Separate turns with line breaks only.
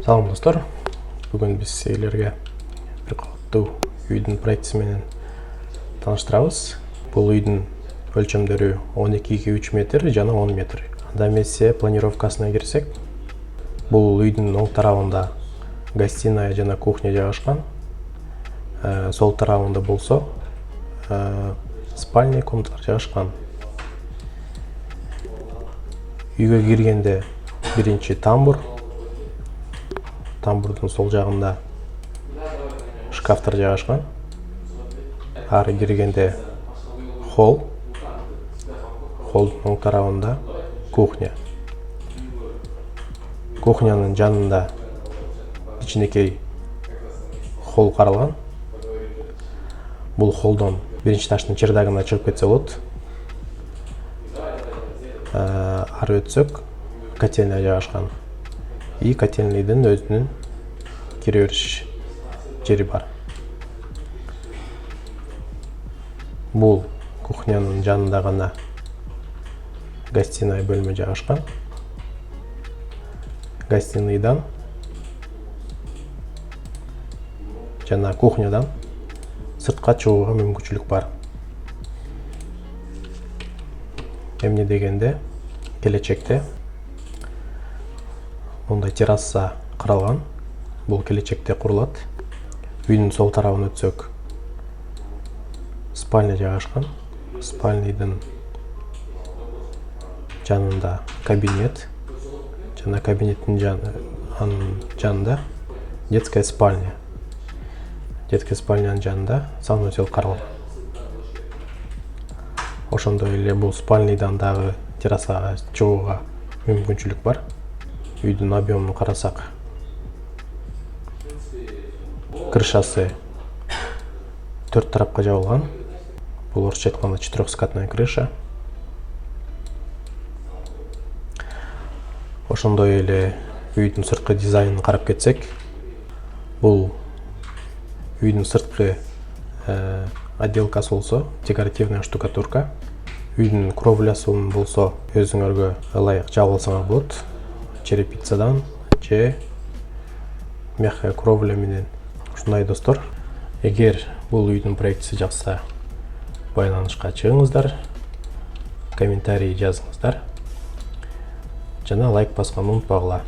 Салам достор, бүгін біз сіздерге бір қабатты үйдің проектісімен таныштырабыз. Бұл үйдің өлчемдері 12-3 метр, жана 10 метр. Анда эмесе планировкасына кирсек, бұл үйдің оң тарабында гостиная жана кухня жайгашкан. Сол тарабында болсо спальня комнаталар жайгашкан. Үйгө киргенде биринчи тамбур. Тамбурдун сол жагында шкафтар жайгашкан. Ары киргенде холл. Холлдун оң тарабында кухня. Кухнянын жанында кичинекей холл каралган. Бул холлдон биринчи этаждын чердагына чыгып кетсе болот. Ары өтсөк, котельня жайгашкан. И котельныйдын өзүнүн кире бериш жери бар. Бул кухнянын жанында гана гостиная бөлмө жайгашкан. Гостиныйдан жана кухнядан сыртка чыгууга мүмкүнчүлүк бар. Эмне дегенде, келечекте мындай терраса каралган. Бул келечекте курулат. Үйдүн сол тарабын өтсөк, спальня жайгашкан. Спальныйдын жанында кабинет, жана кабинеттин жанында детская спальня. Детская спальнянын жанында санузел каралган. Ошондой эле бул спальныйдан дагы террасага чыгууга мүмкүнчүлүк бар. Үйдүн объемун карасак, крышасы 4 тарапка жабылган. Бул орусча айтканда четырехскатная крыша. Ошондой эле үйдүн сырткы дизайнын карап кетсек, бул үйдүн сырткы отделкасы болсо декоративная штукатурка. Үйдүн кровлясын болсо өзүңөргө ылайык жабылсаңар болот. Черепицадан же мягкая кровля менен. Ушундай достор, эгер бул үйдүн проектиси жакса, байланышка чыгыңыздар, комментарий жазыңыздар, жана лайк басканды унутпагыла.